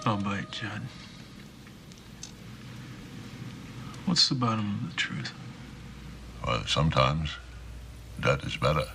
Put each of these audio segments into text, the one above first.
I'll bite, Judd. What's the bottom of the truth? Well, sometimes that is better.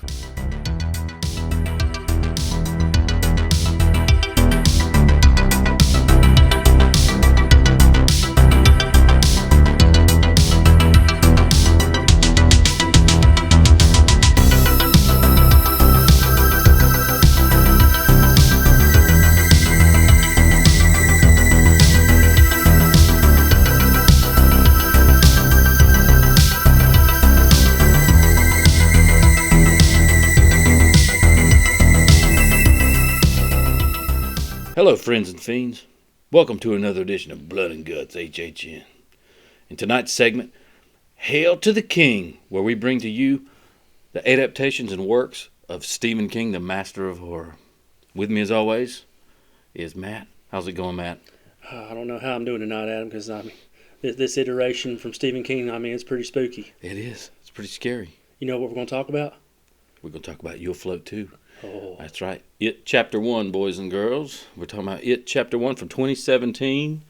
Hello, friends and fiends. Welcome to another edition of Blood and Guts, HHN. In tonight's segment, Hail to the King, where we bring to you the adaptations and works of Stephen King, the master of horror. With me, as always, is Matt. How's it going, Matt? I don't know how I'm doing tonight, Adam, because this iteration from Stephen King, it's pretty spooky. It is. It's pretty scary. You know what we're going to talk about? We're going to talk about You'll Float Too. Oh. That's right. It Chapter 1, boys and girls. We're talking about It Chapter 1 from 2017.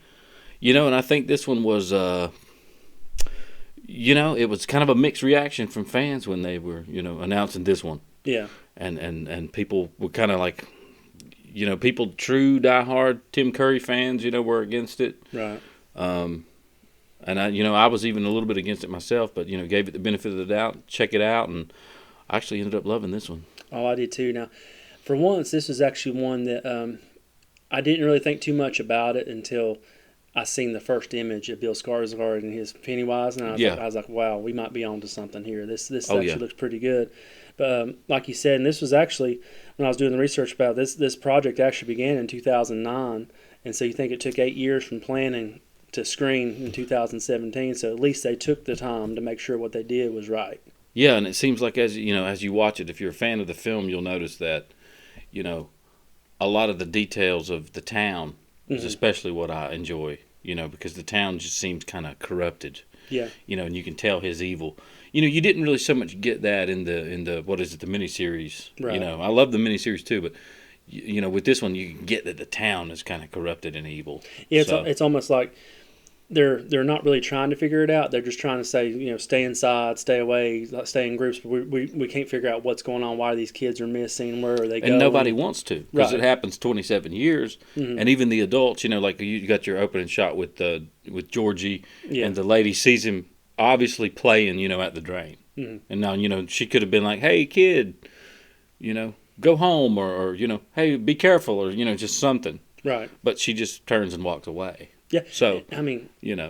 You know, and I think this one was, it was kind of a mixed reaction from fans when they were, announcing this one. Yeah. And people were kind of like, people, true diehard Tim Curry fans, were against it. Right. And I was even a little bit against it myself, but, gave it the benefit of the doubt, check it out, and I actually ended up loving this one. Oh, I did too. Now, for once, this was actually one that I didn't really think too much about it until I seen the first image of Bill Skarsgård and his Pennywise, and I was like, wow, we might be onto something here. This actually looks pretty good. But like you said, and this was actually, when I was doing the research about this project actually began in 2009, and so you think it took 8 years from planning to screen in 2017, so at least they took the time to make sure what they did was right. Yeah, and it seems like as you watch it, if you're a fan of the film, you'll notice that, a lot of the details of the town is especially what I enjoy, because the town just seems kind of corrupted. Yeah. And you can tell his evil. You didn't really so much get that in the what is it, the miniseries. Right. I love the miniseries too, but with this one you can get that the town is kind of corrupted and evil. Yeah, it's almost like they're not really trying to figure it out. They're just trying to say, stay inside, stay away, stay in groups. But we can't figure out what's going on, why these kids are missing, where are they going. And nobody wants to, because Right. it happens 27 years. Mm-hmm. And even the adults, like you got your opening shot with Georgie, and the lady sees him obviously playing, at the drain. Mm-hmm. And now, she could have been like, hey, kid, go home, or hey, be careful, or, just something. Right. But she just turns and walks away. Yeah. So,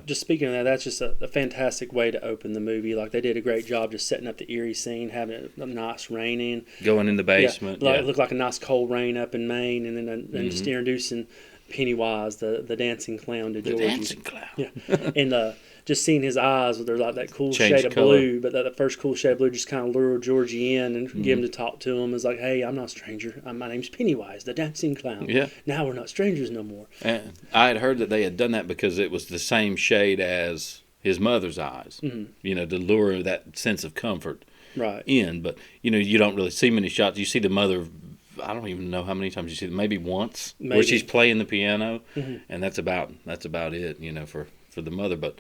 just speaking of that, that's just a fantastic way to open the movie. Like, they did a great job just setting up the eerie scene, having a nice rain in. Going in the basement. It looked like a nice cold rain up in Maine, and then just introducing Pennywise, the dancing clown, to Georgie. The dancing clown. Yeah. And just seeing his eyes, they're like that cool Change shade of color. blue, but that first cool shade of blue just kind of lured Georgie in and get him to talk to him. It's like, hey, I'm not a stranger. My name's Pennywise, the dancing clown. Yeah. Now we're not strangers no more. And I had heard that they had done that because it was the same shade as his mother's eyes, to lure that sense of comfort in. But, you don't really see many shots. You see the mother, I don't even know how many times you see them, maybe once, where she's playing the piano, and that's about it, for the mother. But,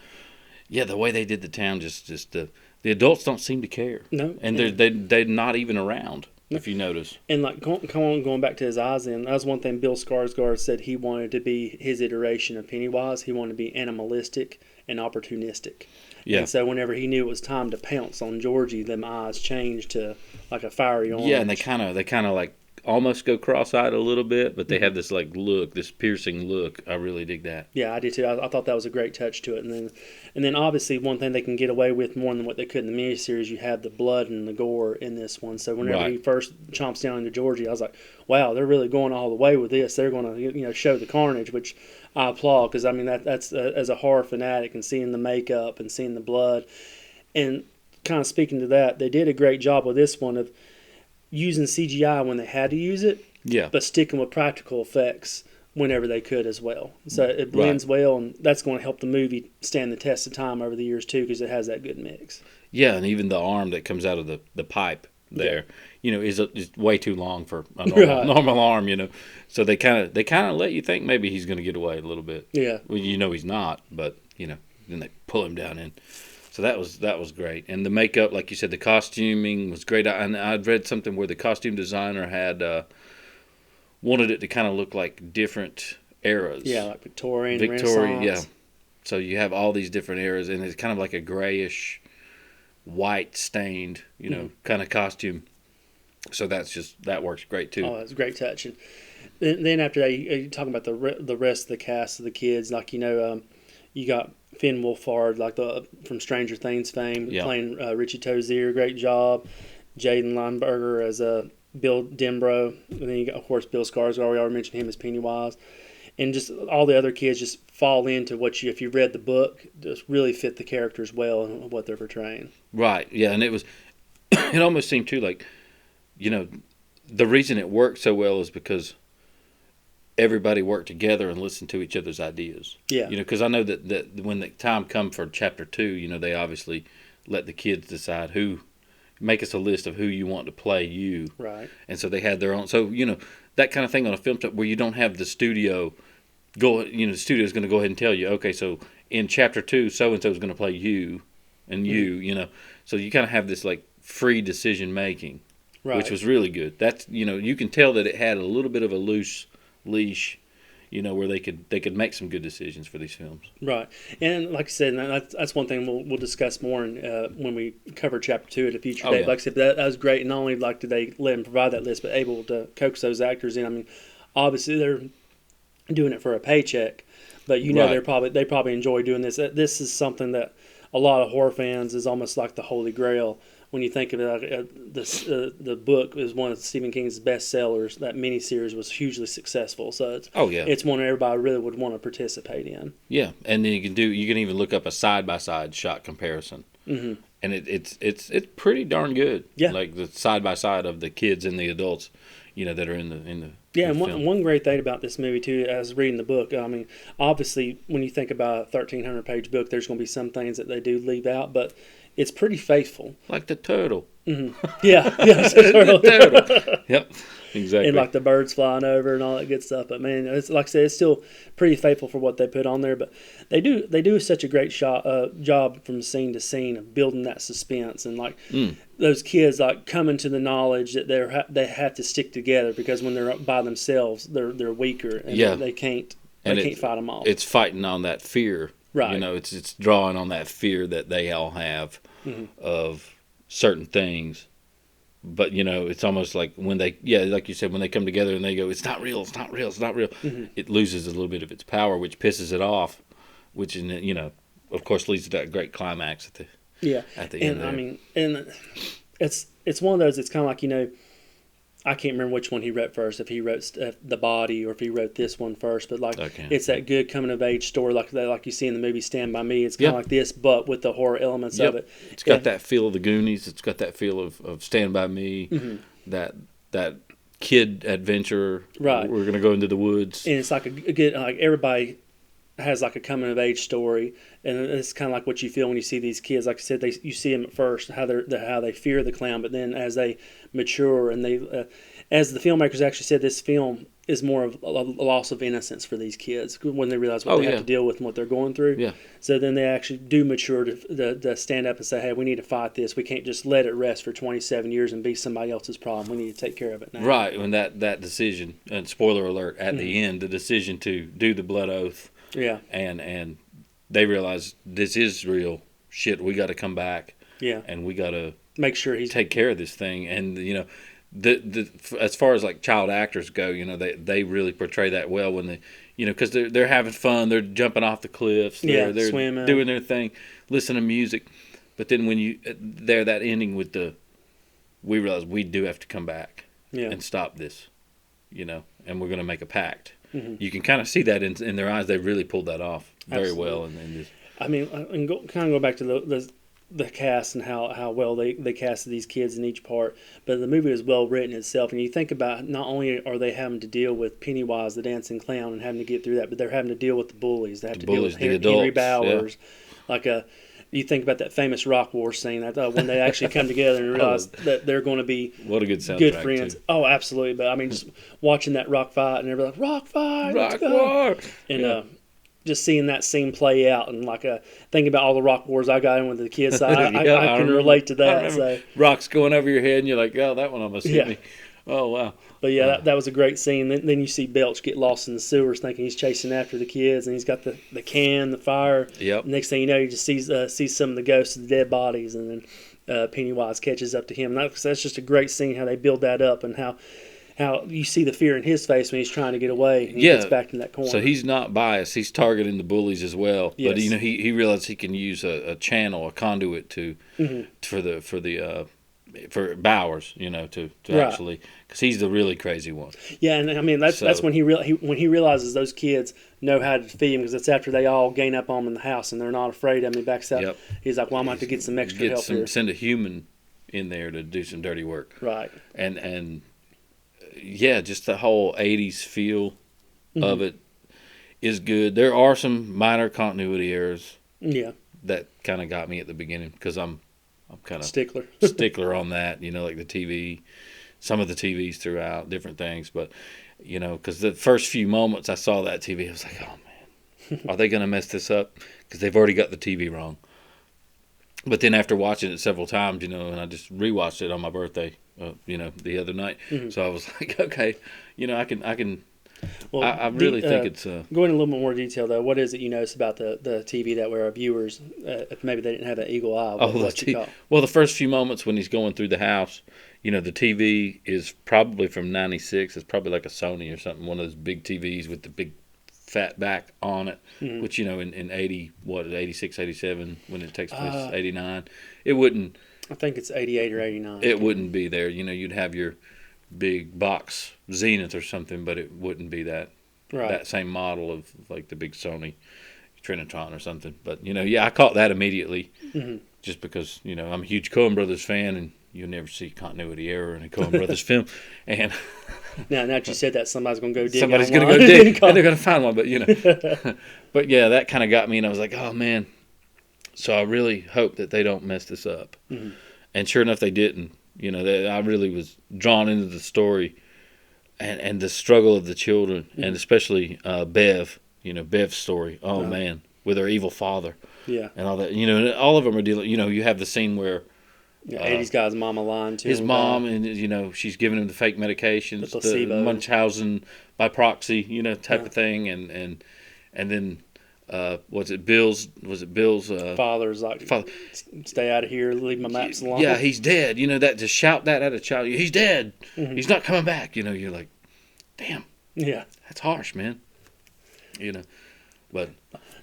yeah, the way they did the town, just the adults don't seem to care. No. And they're not even around, if you notice. And like going back to his eyes, then that was one thing Bill Skarsgård said he wanted to be his iteration of Pennywise. He wanted to be animalistic and opportunistic. Yeah. And so whenever he knew it was time to pounce on Georgie, them eyes changed to like a fiery orange. Yeah, and they kind of like almost go cross-eyed a little bit, but they have this like look, this piercing look. I really dig that. Yeah, I did too. I thought that was a great touch to it. And then obviously one thing they can get away with more than what they could in the miniseries, you have the blood and the gore in this one. So whenever he first chomps down into Georgie, I was like, wow, they're really going all the way with this. They're going to show the carnage, which I applaud, because that's as a horror fanatic, and seeing the makeup and seeing the blood. And kind of speaking to that, they did a great job with this one of using CGI when they had to use it, but sticking with practical effects whenever they could as well. So it blends well, and that's going to help the movie stand the test of time over the years too, because it has that good mix. Yeah, and even the arm that comes out of the pipe there, is way too long for a normal arm, So they kind of let you think maybe he's going to get away a little bit. Yeah. Well, he's not, but then they pull him down in. So that was great, and the makeup, like you said, the costuming was great. And I'd read something where the costume designer had wanted it to kind of look like different eras. Yeah, like Victorian, Renaissance. Yeah. So you have all these different eras, and it's kind of like a grayish, white stained, kind of costume. So that works great too. Oh, that's a great touch. And then after that, you talking about the rest of the cast of the kids, like you got Finn Wolfhard, like from Stranger Things fame, playing Richie Tozier, great job. Jaden Lineberger as Bill Denbrough, and then you got, of course, Bill Skarsgård. We already mentioned him as Pennywise, and just all the other kids just fall into if you read the book, just really fit the characters well and what they're portraying. Right. Yeah, and it almost seemed too like, the reason it worked so well is because everybody worked together and listened to each other's ideas. Yeah. Because I know that when the time come for chapter 2, they obviously let the kids decide make us a list of who you want to play you. Right. And so they had their own. So, that kind of thing on a film where you don't have the studio the studio's going to go ahead and tell you, okay, so in chapter 2, so-and-so is going to play you and you, So you kind of have this like free decision making, right, which was really good. That's, you can tell that it had a little bit of a loose leash, where they could make some good decisions for these films. Right, and like I said, that's one thing we'll discuss more when we cover chapter 2 at a future date. Yeah. Like I said, that was great. Not only did they let them provide that list, but able to coax those actors in. I mean, obviously they're doing it for a paycheck, but right, they probably enjoy doing this. This is something that a lot of horror fans is almost like the holy grail. When you think of it, the book is one of Stephen King's best sellers. That miniseries was hugely successful, so it's one everybody really would want to participate in. Yeah, and then you can even look up a side by side shot comparison, and it's pretty darn good. Yeah, like the side by side of the kids and the adults, that are in the yeah. And film. one great thing about this movie too, as reading the book, I mean, obviously when you think about a 1,300-page book, there's going to be some things that they do leave out, but it's pretty faithful. Like the turtle. Mm-hmm. Yeah, the turtle. Yep, exactly. And like the birds flying over and all that good stuff. But man, it's like I said, it's still pretty faithful for what they put on there. But they do such a great job from scene to scene of building that suspense and like those kids like coming to the knowledge that they have to stick together because when they're by themselves, they're weaker and they can't fight them off. It's fighting on that fear. Right. It's drawing on that fear that they all have of certain things. But, it's almost like when like you said, when they come together and they go, it's not real, it's not real, it's not real, it loses a little bit of its power, which pisses it off, which, of course, leads to that great climax at the end. I mean, and it's one of those, it's kind of like, I can't remember which one he wrote first, if he wrote The Body or if he wrote this one first, but it's that good coming of age story like you see in the movie Stand By Me. It's kind of like this, but with the horror elements of it. It's got that feel of the Goonies. It's got that feel of Stand By Me, that kid adventure. Right. We're going to go into the woods. And it's like a good, like everybody has like a coming of age story, and it's kind of like what you feel when you see these kids. Like I said, you see them at first how they fear the clown, but then as they mature and they, as the filmmakers actually said, this film is more of a loss of innocence for these kids when they realize what they have to deal with and what they're going through. Yeah. So then they actually do mature to stand up and say, hey, we need to fight this. We can't just let it rest for 27 years and be somebody else's problem. We need to take care of it now. Right. When that decision, and spoiler alert, at the end, the decision to do the blood oath. Yeah. And they realize this is real shit. We got to come back. Yeah. And we got to make sure he's take care of this thing. And the as far as like child actors go, they really portray that well when they, because they're having fun. They're jumping off the cliffs. They're swimming, doing their thing, listening to music. But then when that ending with we realize we do have to come back and stop this, and we're going to make a pact. Mm-hmm. You can kind of see that in their eyes. They really pulled that off very well. And I mean, and kind of go back to the cast and how well they casted these kids in each part. But the movie is well written itself. And you think about not only are they having to deal with Pennywise, the dancing clown, and having to get through that, but they're having to deal with the bullies. They have to deal with Henry Bowers. Yeah. you think about that famous Rock War scene that when they actually come together and realize that they're going to be what a good soundtrack, good friends. Too. Oh, absolutely. But I mean, just watching that rock fight and everybody like, rock fight, Rock War, and just seeing that scene play out and thinking about all the Rock Wars I got in with the kids, so I can relate to that. So rocks going over your head, and you're like, oh, that one almost hit me. Oh wow. But that was a great scene. Then you see Belch get lost in the sewers, thinking he's chasing after the kids, and he's got the can, the fire. Yep. Next thing you know, you just sees some of the ghosts of the dead bodies, and then Pennywise catches up to him. And that's just a great scene how they build that up, and how you see the fear in his face when he's trying to get away. And he gets back in that corner. So he's not biased. He's targeting the bullies as well. Yes. But he realized he can use a channel, a conduit for Bowers, to actually, because he's the really crazy one. Yeah, and I mean that's when he realizes those kids know how to defeat him, because it's after they all gain up on him in the house and they're not afraid of him. He backs up. Yep. He's like, well, I'm going to have to get some extra help here. Send a human in there to do some dirty work. Right. And yeah, just the whole 80s feel of it is good. There are some minor continuity errors. Yeah. That kind of got me at the beginning, because I'm kind of stickler on that, like the TV, some of the TVs throughout, different things. But, because the first few moments I saw that TV, I was like, oh, man, are they going to mess this up? Because they've already got the TV wrong. But then after watching it several times, and I just rewatched it on my birthday, the other night. So I was like, okay, I can. Well, I really think it's... Going into a little bit more detail, though, what is it you notice about the TV that where our viewers, if maybe they didn't have an eagle eye, well, the first few moments when he's going through the house, the TV is probably from 96. It's probably like a Sony or something, one of those big TVs with the big fat back on it, which, in 86, 87, when it takes place, 89, it wouldn't... I think it's 88 or 89. It wouldn't be there. You'd have your big box Zenith or something, but it wouldn't be that same model of like the big Sony Trinitron or something. But I caught that immediately, just because I'm a huge Coen Brothers fan, and you'll never see continuity error in a Coen Brothers film. And now that you said that, somebody's going to go dig. Somebody's going to go dig, and they're going to find one. But but yeah, that kind of got me, and I was like, oh man. So I really hope that they don't mess this up. And sure enough, they didn't. I really was drawn into the story and the struggle of the children, and especially Bev, Bev's story. Oh, man, with her evil father. Yeah. And all that. All of them are dealing, you have the scene where 80s guy's mama lying to his mom, and, she's giving him the fake medications, the placebo. Munchausen by proxy, type of thing. And then... was it Bill's father's like, stay out of here, leave my maps alone. Yeah, he's dead. That to shout that at a child, he's dead. He's not coming back. You're like, damn. Yeah, that's harsh, man. But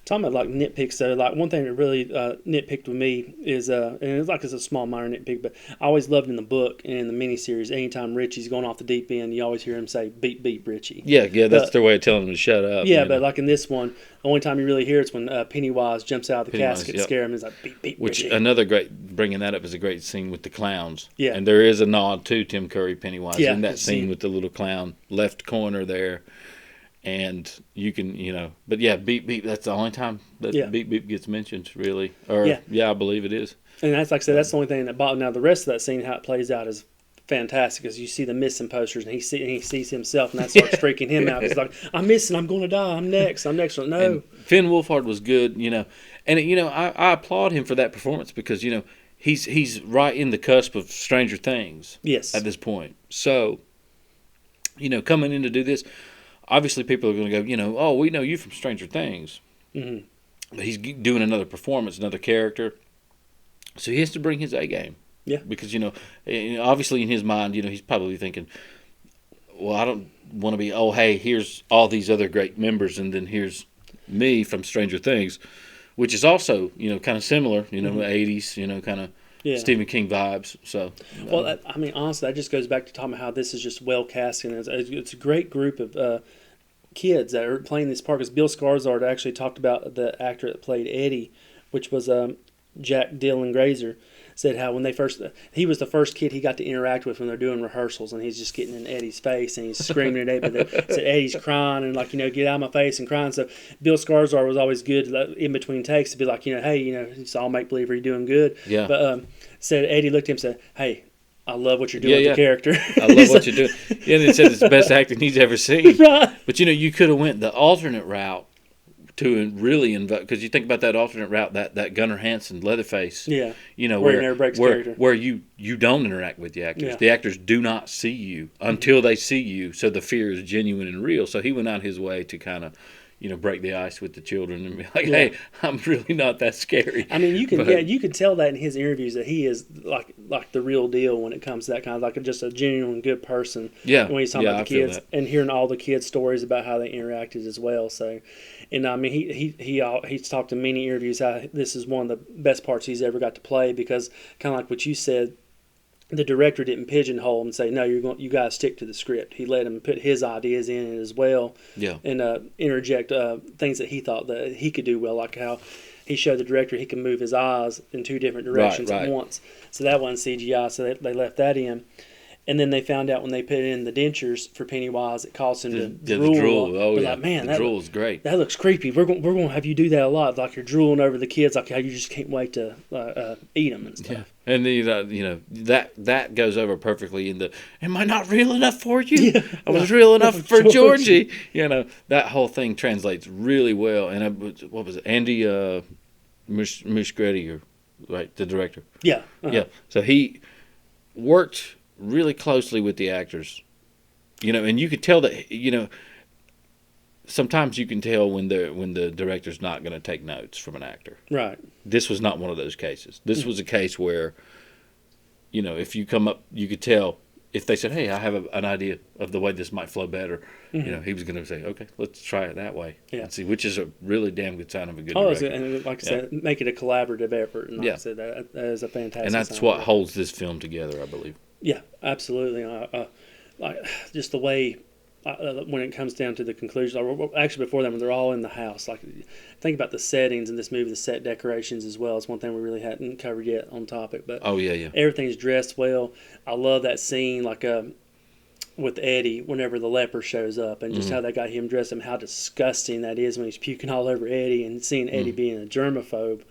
talking about like nitpicks, though, like one thing that really nitpicked with me is, and it's a small minor nitpick, but I always loved in the book and in the miniseries, anytime Richie's going off the deep end, you always hear him say, beep, beep, Richie. Yeah, that's their way of telling him to shut up. Yeah, but like in this one, the only time you really hear it's when Pennywise jumps out of the casket to scare him. He's like, beep, beep, Richie. Another bringing that up is a great scene with the clowns. Yeah. And there is a nod to Tim Curry Pennywise in that scene with the little clown left corner there. And you can, but yeah, beep, beep, that's the only time that beep, beep gets mentioned, really. Or, I believe it is. And that's, like I said, that's the only thing that bothered. Now, the rest of that scene, how it plays out, is fantastic, because you see the missing posters, and he sees himself, and that starts freaking him out. He's like, I'm missing, I'm going to die, I'm next. No. And Finn Wolfhard was good, and, I applaud him for that performance, because, he's right in the cusp of Stranger Things. Yes. At this point. So, coming in to do this, obviously, people are going to go, oh, we know you from Stranger Things. But he's doing another performance, another character. So he has to bring his A game. Yeah. Because, obviously in his mind, he's probably thinking, well, I don't want to be, oh, hey, here's all these other great members, and then here's me from Stranger Things, which is also, kind of similar, 80s, kind of Stephen King vibes. So, well, I mean, honestly, that just goes back to talking about how this is just well cast, and it's a great group of kids that are playing this part. Because Bill Skarsgård actually talked about the actor that played Eddie, which was Jack Dylan Grazer. said how when he was the first kid he got to interact with when they're doing rehearsals, and he's just getting in Eddie's face and he's screaming at Eddie, but said Eddie's crying and like, get out of my face and crying. So Bill Skarsgård was always good in between takes to be like, hey, it's all make believe, are you doing good? Yeah. But said Eddie looked at him and said, hey, I love what you're doing with the character. I love what you're doing. Yeah, and he said it's the best acting he's ever seen. Right. But you could have went the alternate route to really invoke, because you think about that alternate route, that Gunnar Hansen Leatherface. Yeah. Where he never breaks character. Where you don't interact with the actors. Yeah. The actors do not see you until they see you, so the fear is genuine and real. So he went out his way to kind of, break the ice with the children and be like, hey, I'm really not that scary. I mean, you could tell that in his interviews that he is like the real deal when it comes to that kind of like just a genuine good person. Yeah. When he's talking about the kids and hearing all the kids' stories about how they interacted as well. So, and I mean, he's talked in many interviews how this is one of the best parts he's ever got to play, because kind of like what you said, the director didn't pigeonhole him and say, no, you got to stick to the script. He let him put his ideas in it as well. Yeah. And interject things that he thought that he could do well, like how he showed the director he can move his eyes in two different directions at once. So that wasn't CGI, so they left that in. And then they found out when they put in the dentures for Pennywise, it caused him to drool. The drool. Oh, yeah. Like, man, the drool is great. That looks creepy. We're going to have you do that a lot. Like you're drooling over the kids, like how you just can't wait to eat them and stuff. Yeah. And that goes over perfectly in the, am I not real enough for you? Yeah. I was real enough for Georgie. That whole thing translates really well. And what was it? Andy Muschietti, right, the director. Yeah. Yeah. So he worked really closely with the actors, and you could tell that, sometimes you can tell when the director's not going to take notes from an actor. Right. This was not one of those cases. This was a case where, if you come up, you could tell if they said, hey, I have an idea of the way this might flow better. He was going to say, okay, let's try it that way. Yeah. And see, which is a really damn good sign of a good director. And like I said, make it a collaborative effort. And like I said, that is a fantastic And that's what holds this film together, I believe. Yeah, absolutely. Like just the way when it comes down to the conclusion. Actually, before that, when they're all in the house, like think about the settings in this movie, the set decorations as well. It's one thing we really hadn't covered yet on topic. But everything's dressed well. I love that scene, like with Eddie whenever the leper shows up, and just how they got him dressed and how disgusting that is when he's puking all over Eddie, and seeing Eddie being a germaphobe.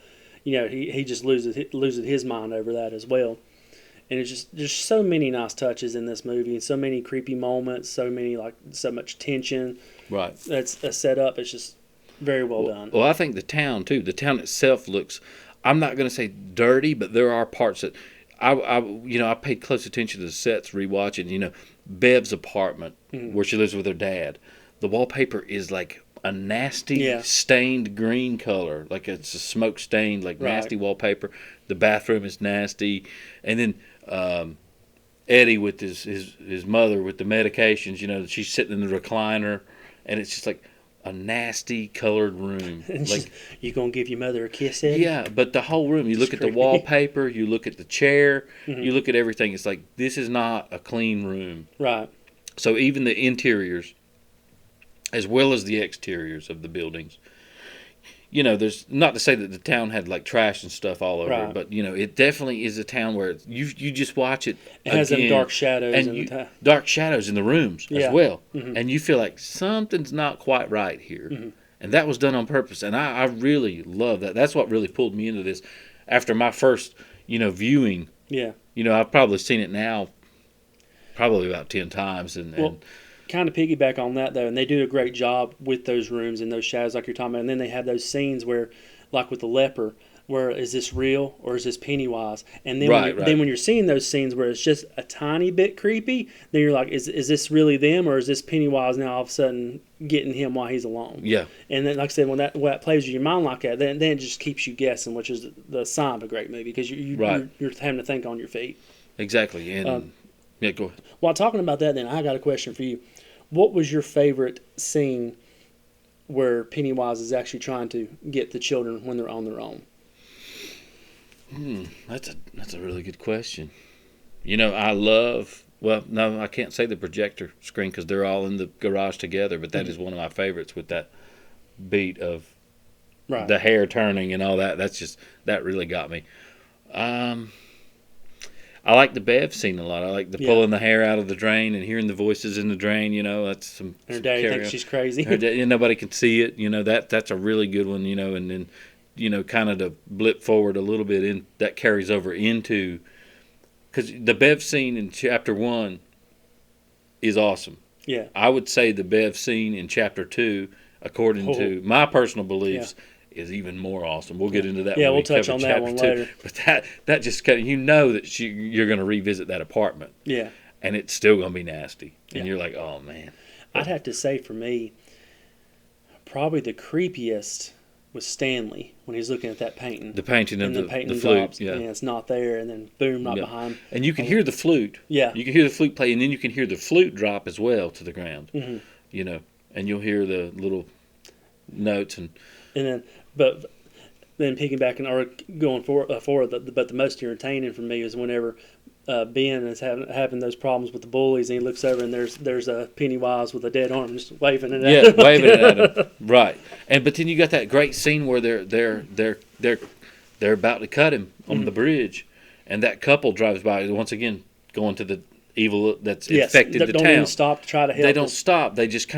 He just loses his mind over that as well. And it's just there's so many nice touches in this movie, and so many creepy moments, so much tension. Right. That's a set up. It's just very well done. Well, I think the town too. The town itself looks, I'm not going to say dirty, but there are parts that I paid close attention to the sets rewatching. Bev's apartment where she lives with her dad. The wallpaper is like a nasty stained green color, like it's a smoke stained, like nasty wallpaper. The bathroom is nasty, and then Eddie with his mother with the medications. She's sitting in the recliner, and it's just like a nasty colored room. Like, you gonna give your mother a kiss, Eddie? Yeah, but the whole room. You look at the wallpaper, you look at the chair, you look at everything. It's like this is not a clean room. Right. So even the interiors, as well as the exteriors of the buildings, there's not to say that the town had like trash and stuff all over it, but it definitely is a town where you just watch it. It has them dark shadows dark shadows in the rooms as well, and you feel like something's not quite right here, and that was done on purpose. And I really love that. That's what really pulled me into this. After my first viewing, I've probably seen it now, probably about 10 times, and kind of piggyback on that though, and they do a great job with those rooms and those shadows like you're talking about. And then they have those scenes where, like with the leper, where is this real or is this Pennywise? And then then when you're seeing those scenes where it's just a tiny bit creepy, then you're like, is this really them, or is this Pennywise now all of a sudden getting him while he's alone? Yeah. And then, like I said, when that plays with your mind like that, then it just keeps you guessing, which is the sign of a great movie, because you're having to think on your feet. Exactly. And yeah, go ahead. While talking about that, then I got a question for you. What was your favorite scene where Pennywise is actually trying to get the children when they're on their own? That's a really good question. I love, well, no, I can't say the projector screen because they're all in the garage together, but that is one of my favorites with that beat of the hair turning and all that. That really got me. I like the Bev scene a lot. I like the pulling the hair out of the drain and hearing the voices in the drain. You know, that's some. Her daddy thinks she's crazy. And nobody can see it. You know, that's a really good one. You know, and then, you know, kind of to blip forward a little bit, that carries over into, because the Bev scene in chapter 1 is awesome. Yeah. I would say the Bev scene in chapter 2, according to my personal beliefs, is even more awesome. We'll get into that. Yeah, we'll touch on that one later. But that just kind of, you know that you're going to revisit that apartment. Yeah. And it's still going to be nasty. And you're like, oh, man. I'd have to say for me, probably the creepiest was Stanley when he's looking at that painting. The painting of the flute. Drops, and it's not there, and then boom, right behind him. And you can hear the flute. Yeah. You can hear the flute play, and then you can hear the flute drop as well to the ground. Mm-hmm. You know, and you'll hear the little notes. And then, but then piggybacking or going forward, but the most entertaining for me is whenever Ben is having those problems with the bullies, and he looks over and there's a Pennywise with a dead arm just waving it at him. Yeah, waving it at him. Right. But then you got that great scene where they're about to cut him on the bridge, and that couple drives by once again, going to the evil that's infected the town. Don't even stop to try to help. They don't stop. They just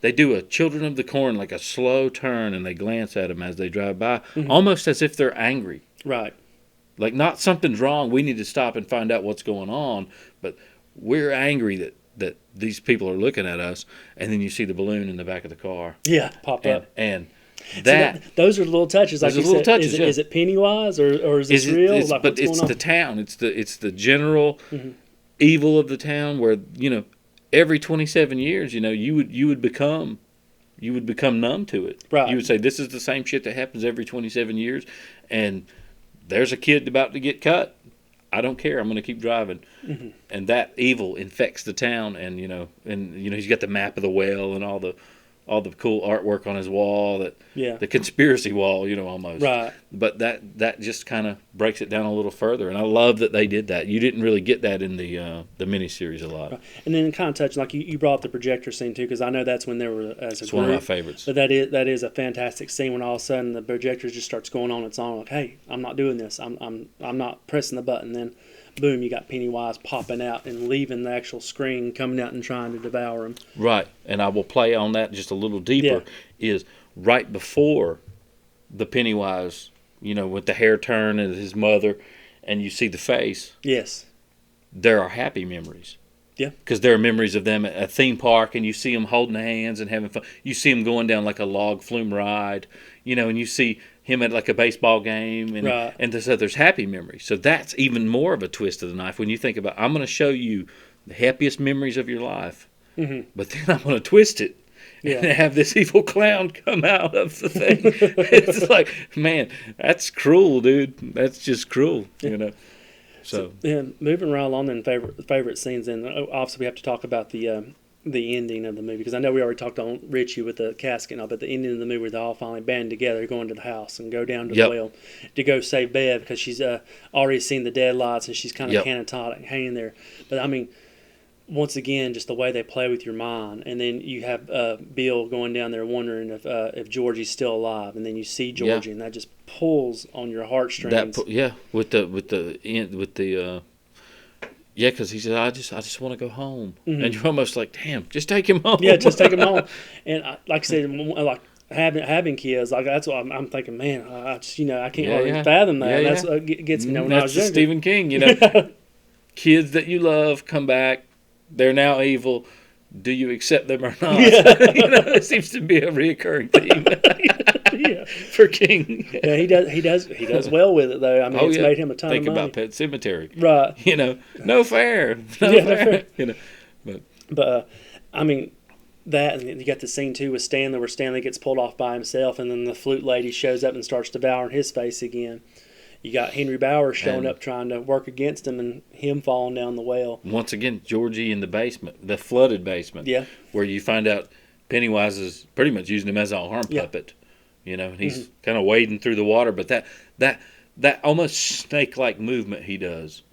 they do a Children of the Corn, like a slow turn, and they glance at him as they drive by, almost as if they're angry. Right. Like, not something's wrong, we need to stop and find out what's going on, but we're angry that these people are looking at us, and then you see the balloon in the back of the car. Yeah, pop up. And those are the little touches, like you said. Touches, is it Pennywise, or is this real? But it's the town. It's the general evil of the town where, you know, every 27 years, you know, you would become numb to it. Right. You would say, this is the same shit that happens every 27 years, and there's a kid about to get cut. I don't care. I'm going to keep driving. Mm-hmm. And that evil infects the town. And you know, he's got the map of the well and all the cool artwork on his wall. The conspiracy wall, you know, almost. Right. But that just kind of breaks it down a little further. And I love that they did that. You didn't really get that in the miniseries a lot. Right. And then kind of touching, like you brought up the projector scene too, because I know that's when they were as a It's group. one of my favorites. But that is a fantastic scene when all of a sudden the projector just starts going on its own. Like, hey, I'm not doing this. I'm not pressing the button. Then, boom, you got Pennywise popping out and leaving the actual screen, coming out and trying to devour him. Right. And I will play on that just a little deeper. Is right before the Pennywise, you know, with the hair turn and his mother, and you see the face. Yes. There are happy memories. Yeah. Because there are memories of them at a theme park, and you see them holding hands and having fun. You see them going down like a log flume ride, you know, and you see him at like a baseball game, and right. And so there's happy memories. So that's even more of a twist of the knife when you think about, I'm going to show you the happiest memories of your life, but then I'm going to twist it. Yeah. And have this evil clown come out of the thing. It's like, man, that's cruel, dude. That's just cruel, you know. So moving right along, then favorite scenes. And obviously we have to talk about the ending of the movie, because I know we already talked on Richie with the casket, but the ending of the movie where they all finally band together, going to the house and go down to the well to go save Bev, because she's already seen the dead lights and she's kind of catatonic hanging there. But I mean, once again, just the way they play with your mind, and then you have Bill going down there wondering if Georgie's still alive, and then you see Georgie, and that just pulls on your heartstrings. Because he says, I just want to go home, and you're almost like, damn, just take him home. Yeah, just take him home. And like I said, like having kids, like that's what I'm thinking. Man, I just I can't hardly fathom that. That's what gets me. When I was younger. Stephen King, kids that you love come back. They're now evil. Do you accept them or not? Yeah. It seems to be a reoccurring theme for King. Yeah, he does well with it though. I mean, it's made him a ton of money. Think about Pet Sematary, right? No fair. No fair. But I mean, that, and you got the scene too with Stanley, where Stanley gets pulled off by himself, and then the flute lady shows up and starts devouring his face again. You got Henry Bowers showing up trying to work against him, and him falling down the well. Once again, Georgie in the basement, the flooded basement. Yeah. Where you find out Pennywise is pretty much using him as an arm puppet. And he's kind of wading through the water. But that almost snake-like movement he does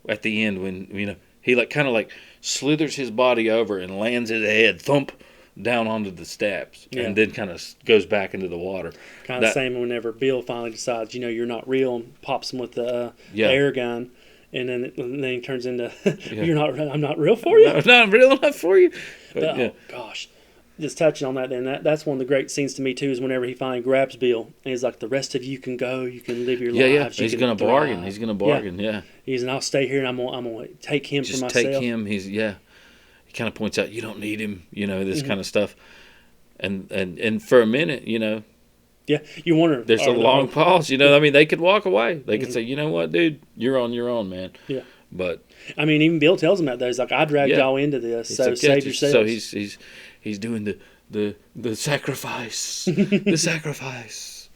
at the end when, he kind of slithers his body over and lands his head, thump, down onto the steps, and then kind of goes back into the water. Kind of the same whenever Bill finally decides, you're not real, and pops him with the air gun, and then he turns into I'm not real for you. No, I'm real enough for you. But, oh gosh, just touching on that. Then that's one of the great scenes to me too. Is whenever he finally grabs Bill and he's like, "The rest of you can go. You can live your lives. He's gonna bargain. He's gonna bargain. Yeah. He's and I'll stay here and I'm gonna take him Just for myself. Take him. He kind of points out you don't need him. This kind of stuff. And for a minute, Yeah, you wonder. There's a long pause. I mean, they could walk away. They could say, you know what, dude, you're on your own, man. Yeah. But I mean, even Bill tells him that though. He's like, I dragged y'all into this, so save yourselves. So he's doing the sacrifice, the sacrifice.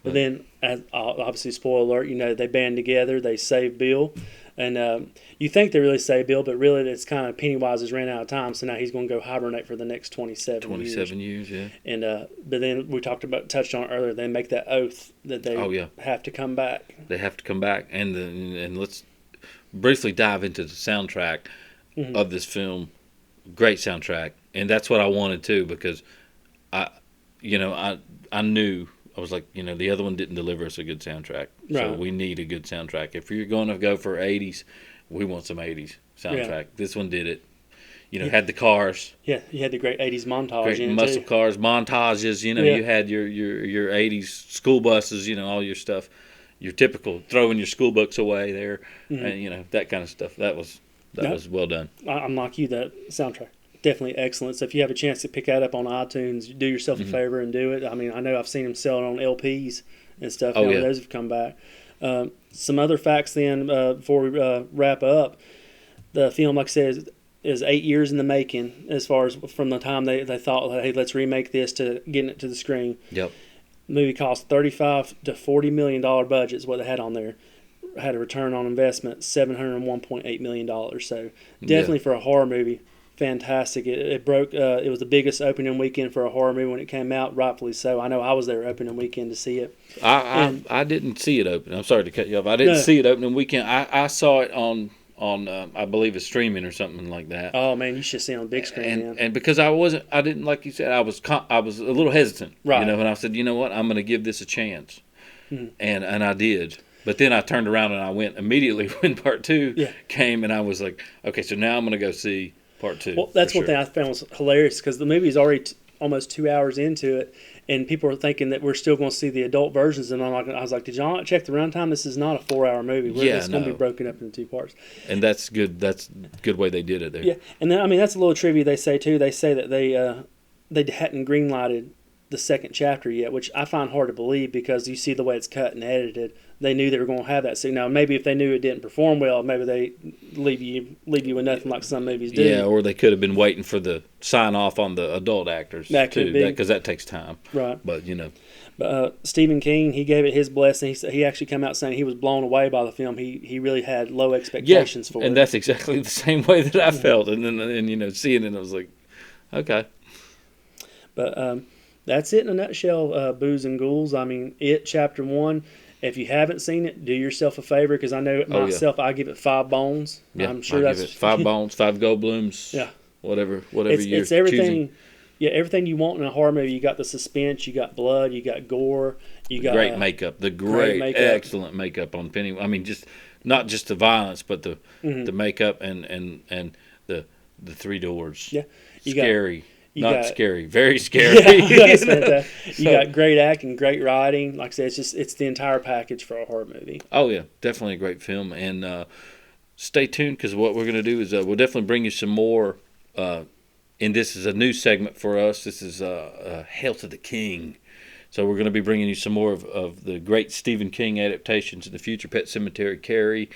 But then, obviously, spoiler alert, they band together, they save Bill. And you think they really save Bill, but really it's kind of Pennywise has ran out of time, so now he's going to go hibernate for the next 27 years. 27 years, yeah. And but then we touched on it earlier, they make that oath that they have to come back. They have to come back. And let's briefly dive into the soundtrack of this film. Great soundtrack. And that's what I wanted too, because I knew, I was like, the other one didn't deliver us a good soundtrack. Right. So we need a good soundtrack. If you're going to go for 80s, we want some 80s soundtrack. Yeah. This one did it. Had the cars. Yeah, you had the great 80s montage. Great muscle cars, montages. You had your 80s school buses, all your stuff. Your typical throwing your school books away there, and that kind of stuff. That was well done. I'm like you, that soundtrack. Definitely excellent. So if you have a chance to pick that up on iTunes, do yourself a favor and do it. I mean, I know I've seen them selling on LPs and stuff. Those have come back. Some other facts then before we wrap up. The film, like I said, is 8 years in the making as far as from the time they thought, hey, let's remake this to getting it to the screen. Yep. The movie cost $35 to $40 million budget is what they had on there. Had a return on investment, $701.8 million. So definitely for a horror movie, fantastic. It broke. It was the biggest opening weekend for a horror movie when it came out, rightfully so. I know I was there opening weekend to see it. I didn't see it open. I'm sorry to cut you off. I didn't see it opening weekend. I saw it on I believe it's streaming or something like that. Oh man, you should see it on the big screen. And because I didn't, like you said, I was a little hesitant. Right. And I said, you know what, I'm going to give this a chance, and I did. But then I turned around and I went immediately when part 2 came, and I was like, okay, so now I'm going to go see part 2. Well, that's one thing I found was hilarious because the movie is already almost 2 hours into it, and people are thinking that we're still going to see the adult versions. And I was like, did y'all not check the runtime? This is not a 4-hour movie. It's going to be broken up into 2 parts. And that's good. That's a good way they did it there. Yeah, and then that's a little trivia they say too. They say that they hadn't greenlighted the second chapter yet, which I find hard to believe because you see the way it's cut and edited. They knew they were going to have that scene. Now, maybe if they knew it didn't perform well, maybe they leave you with nothing like some movies do. Yeah, or they could have been waiting for the sign off on the adult actors that too, because that takes time. Right. But But Stephen King, he gave it his blessing. He actually came out saying he was blown away by the film. He really had low expectations for it. And that's exactly the same way that I felt. And then seeing it, I was like, okay. But that's it in a nutshell. Booze and Ghouls. I mean, It Chapter 1. If you haven't seen it, do yourself a favor because I know myself. I give it 5 bones. Yeah, I'm sure I that's give it 5 bones, 5 Goldblums. Yeah, whatever it's everything. Choosing. Yeah, everything you want in a horror movie. You got the suspense, you got blood, you got gore, you got great makeup. The great excellent makeup on Pennywise. I mean, just not just the violence, but the makeup and the 3 doors. Yeah, scary. Scary, very scary. Yeah, that's fantastic. You got great acting, great writing. Like I said, it's the entire package for a horror movie. Oh yeah, definitely a great film. And stay tuned because what we're going to do is we'll definitely bring you some more. And this is a new segment for us. This is Hail to the King. So we're going to be bringing you some more of the great Stephen King adaptations in the future. Pet Sematary, Carrie.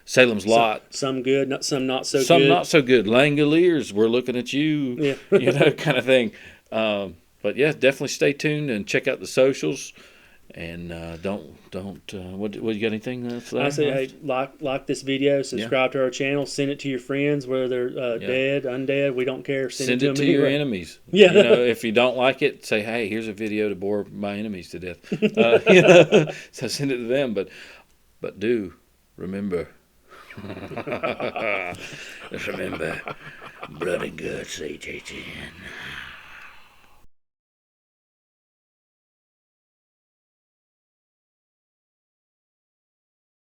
Salem's Lot. Some good, some not so good. Some not so good. Langoliers, we're looking at you. Yeah. Kind of thing. But yeah, definitely stay tuned and check out the socials. And what you got anything else? I say, hey, like this video, subscribe to our channel, send it to your friends, whether they're dead, undead. We don't care. Send it to your enemies. Yeah. If you don't like it, say, hey, here's a video to bore my enemies to death. So send it to them. But do. Remember, just remember, blood and guts, 818.